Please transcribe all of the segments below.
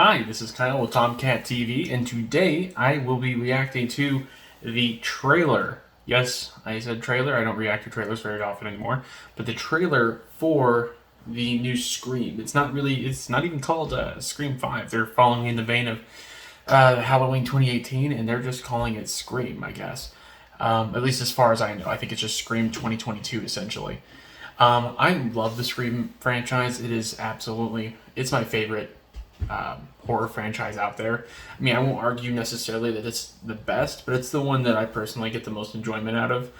Hi, this is Kyle with Tomcat TV, and today I will be reacting to the trailer. Yes, I said trailer. I don't react to trailers very often anymore, but the trailer for the new Scream. It's not even called Scream 5. They're following in the vein of Halloween 2018, and they're just calling it Scream, I guess. At least as far as I know. I think it's just Scream 2022, essentially. I love the Scream franchise. It's my favorite horror franchise out there. I mean, I won't argue necessarily that it's the best, but it's the one that I personally get the most enjoyment out of.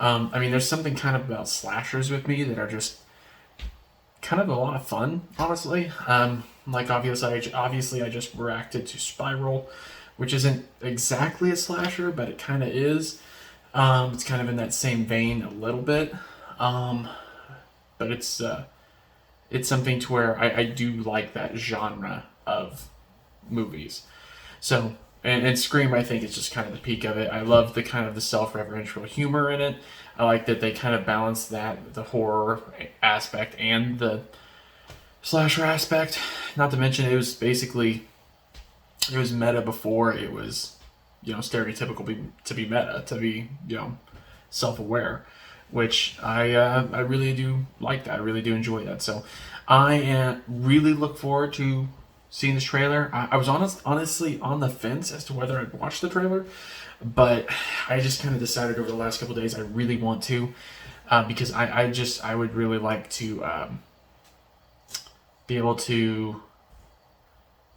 I mean, there's something kind of about slashers with me that are just kind of a lot of fun, honestly. Like obviously, I just reacted to Spiral, which isn't exactly a slasher, but it kind of is. It's kind of in that same vein a little bit, but it's something to where I do like that genre of movies. So, and Scream, I think, is just kind of the peak of it. I love the kind of the self-referential humor in it. I like that they kind of balance that, the horror aspect and the slasher aspect. Not to mention, it was meta before it was, stereotypical to be meta, to be, self-aware, which I really do like that. I really do enjoy that. So I really look forward to seeing this trailer. I was honestly on the fence as to whether I'd watch the trailer, but I just kind of decided over the last couple of days I really want to, because I would really like to be able to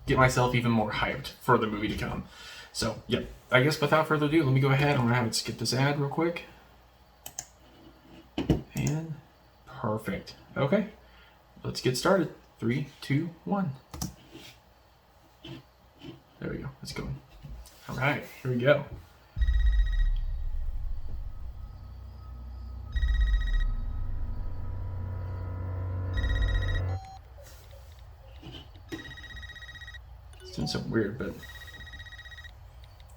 get myself even more hyped for the movie to come. So, yep. I guess without further ado, let me go ahead. I'm going to have it skip this ad real quick. And perfect. Okay. Let's get started. 3, 2, 1. There we go. Let's go. All right. Here we go. It's doing something weird, but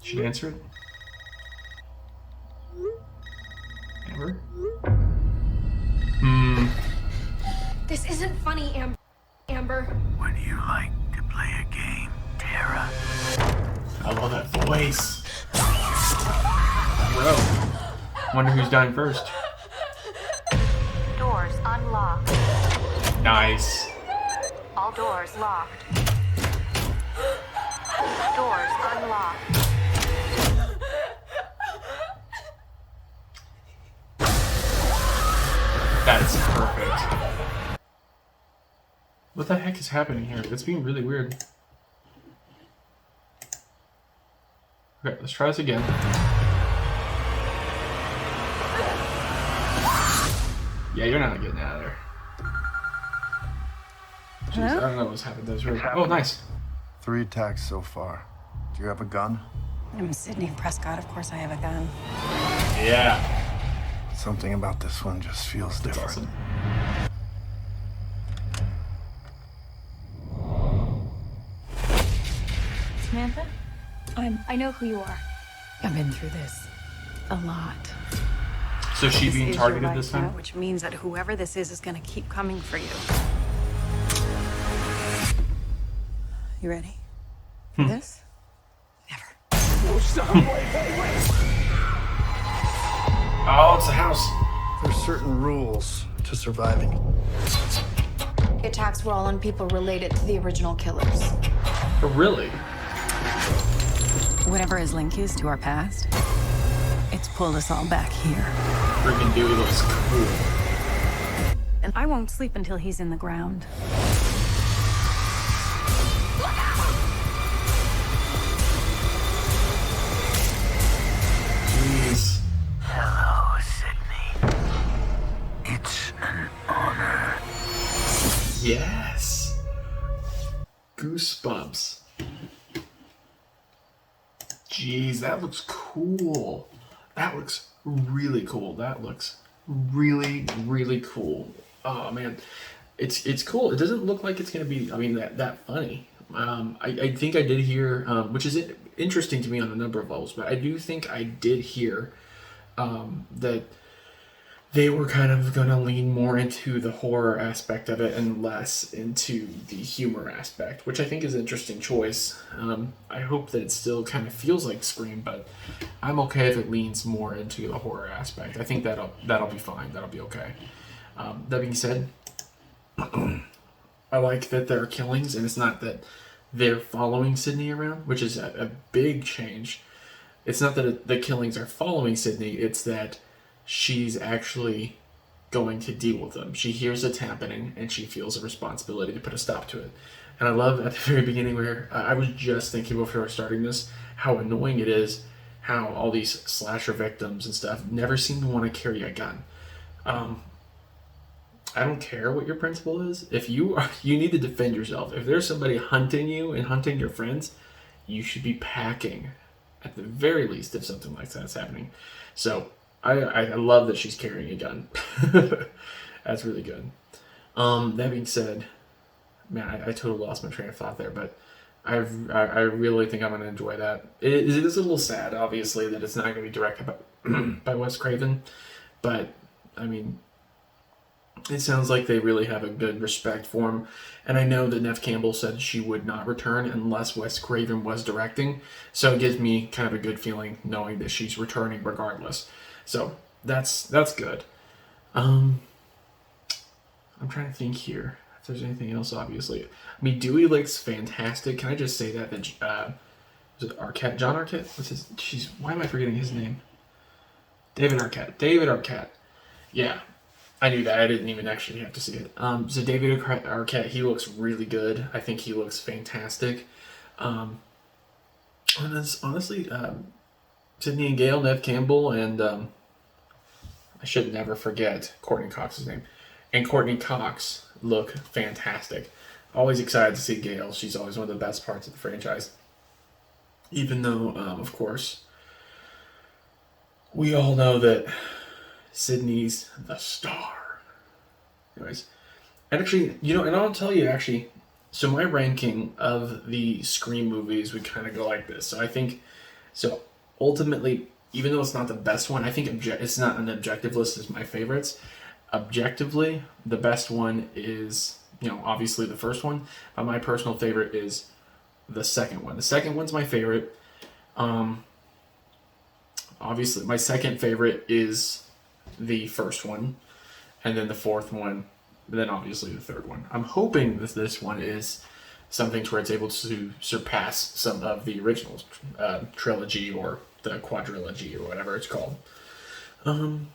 should answer it. Amber? This isn't funny, Amber. Would you like to play a game, Tara? I love that voice. Bro. Wonder who's dying first. Doors unlocked. Nice. All doors locked. Doors unlocked. That's perfect. What the heck is happening here? It's being really weird. Okay, let's try this again. Yeah, you're not getting out of there. Jeez, I don't know what's happened. That's really... Oh, nice. 3 attacks so far. Do you have a gun? I'm Sydney Prescott. Of course I have a gun. Yeah. Something about this one just feels That's different. awesome. Samantha? I know who you are. I've been through this a lot. So she This being is targeted your this life now, time? which means that whoever this is going to keep coming for you. You ready for this? Never. Oh, it's a house. There's certain rules to surviving. The attacks were all on people related to the original killers. Oh, really? Whatever his link is to our past, it's pulled us all back here. Freaking Dewey looks cool. And I won't sleep until he's in the ground. Jeez. Hello, Sydney. It's an honor. Yes. Goosebumps. Jeez, that looks cool. That looks really cool. That looks really, really cool. Oh man, it's cool. It doesn't look like it's gonna be. I mean, that funny. I think I did hear, which is interesting to me on a number of levels, but I do think I did hear that they were kind of going to lean more into the horror aspect of it and less into the humor aspect, which I think is an interesting choice. I hope that it still kind of feels like Scream, but I'm okay if it leans more into the horror aspect. I think that'll be fine. That'll be okay. That being said, I like that there are killings, and it's not that they're following Sydney around, which is a big change. It's not that the killings are following Sydney, it's that she's actually going to deal with them. She hears it's happening, and she feels a responsibility to put a stop to it. And I love at the very beginning where I was just thinking before starting this, how annoying it is how all these slasher victims and stuff never seem to want to carry a gun. I don't care what your principle is. If you need to defend yourself. If there's somebody hunting you and hunting your friends, you should be packing at the very least if something like that's happening. So I love that she's carrying a gun. That's really good. That being said, man, I totally lost my train of thought there, but I really think I'm going to enjoy that. It is a little sad, obviously, that it's not going to be directed by Wes Craven, but I mean, it sounds like they really have a good respect for him. And I know that Neve Campbell said she would not return unless Wes Craven was directing. So it gives me kind of a good feeling knowing that she's returning regardless. So that's good. I'm trying to think here if there's anything else, obviously. I mean, Dewey looks fantastic. Can I just say that was it Arquette? John Arquette? Why am I forgetting his name? David Arquette. Yeah. I knew that. I didn't even actually have to see it. So David Arquette, he looks really good. I think he looks fantastic. And honestly, Sydney and Gale, Neve Campbell, and I should never forget Courtney Cox's name. And Courtney Cox look fantastic. Always excited to see Gale. She's always one of the best parts of the franchise. Even though, of course, we all know that Sydney's the star. Anyways, and actually, and I'll tell you actually, so my ranking of the Scream movies would kind of go like this. So I think, ultimately, even though it's not the best one, I think it's not an objective list as my favorites. Objectively, the best one is, obviously the first one, but my personal favorite is the second one. The second one's my favorite. Obviously, my second favorite is the first one, and then the fourth one, then obviously the third one. I'm hoping that this one is something to where it's able to surpass some of the original trilogy or the quadrilogy or whatever it's called. I'm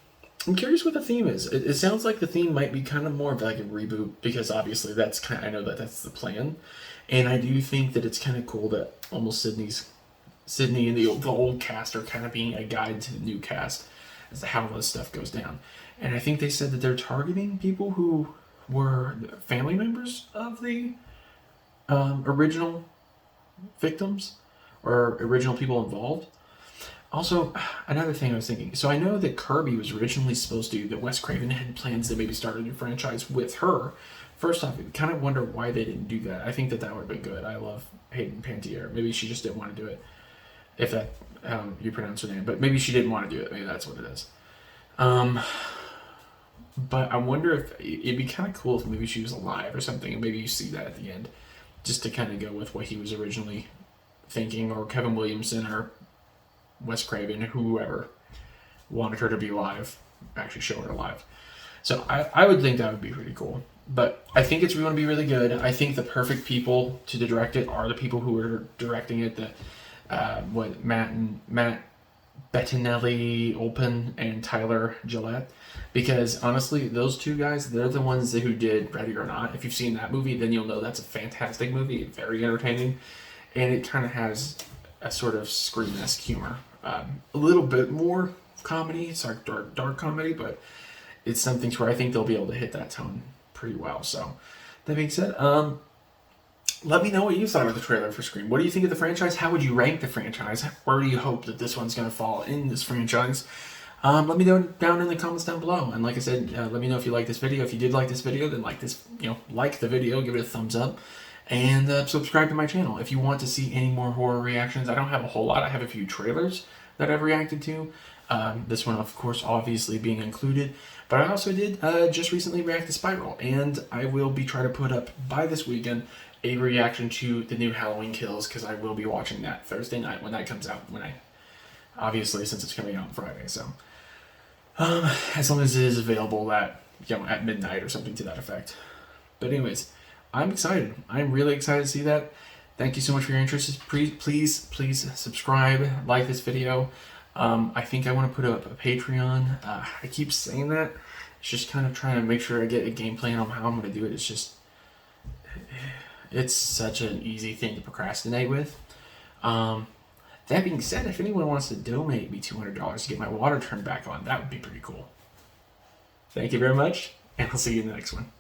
curious what the theme is. It sounds like the theme might be kind of more of like a reboot, because obviously I know that that's the plan, and I do think that it's kind of cool that almost Sydney and the old cast are kind of being a guide to the new cast as to how this stuff goes down. And I think they said that they're targeting people who were family members of the original victims or original people involved. Also, another thing I was thinking, so I know that Kirby was originally supposed to, that Wes Craven had plans to maybe start a new franchise with her. First off, I kind of wonder why they didn't do that. I think that would have been good. I love Hayden Panettiere. Maybe she just didn't want to do it, if that you pronounce her name. But maybe she didn't want to do it. Maybe that's what it is. But I wonder if it'd be kind of cool if maybe she was alive or something, and maybe you see that at the end, just to kind of go with what he was originally thinking, or Kevin Williamson or Wes Craven, whoever wanted her to be alive, actually show her alive. So I would think that would be pretty cool. But I think it's going to be really good. I think the perfect people to direct it are the people who are directing it. Matt Bettinelli Olpin and Tyler Gillette, because honestly, those two guys, they're the ones who did Ready or Not. If you've seen that movie, then you'll know that's a fantastic movie, very entertaining, and it kind of has a sort of Scream-esque humor, a little bit more comedy. It's like dark comedy, but it's something to where I think they'll be able to hit that tone pretty well. So that being said, let me know what you thought of the trailer for Scream. What do you think of the franchise? How would you rank the franchise? Where do you hope that this one's going to fall in this franchise? Let me know down in the comments down below. And like I said, let me know if you like this video. If you did like this video, then like the video, give it a thumbs up, and subscribe to my channel. If you want to see any more horror reactions, I don't have a whole lot. I have a few trailers that I've reacted to. This one, of course, obviously being included. But I also did just recently react to Spiral, and I will be trying to put up by this weekend a reaction to the new Halloween Kills, because I will be watching that Thursday night when that comes out. Obviously, since it's coming out on Friday, so as long as it is available at at midnight or something to that effect. But anyways, I'm excited. I'm really excited to see that. Thank you so much for your interest. Please subscribe, like this video. I think I want to put up a Patreon. I keep saying that. It's just kind of trying to make sure I get a game plan on how I'm going to do it. It's such an easy thing to procrastinate with. That being said, if anyone wants to donate me $200 to get my water turned back on, that would be pretty cool. Thank you very much, and I'll see you in the next one.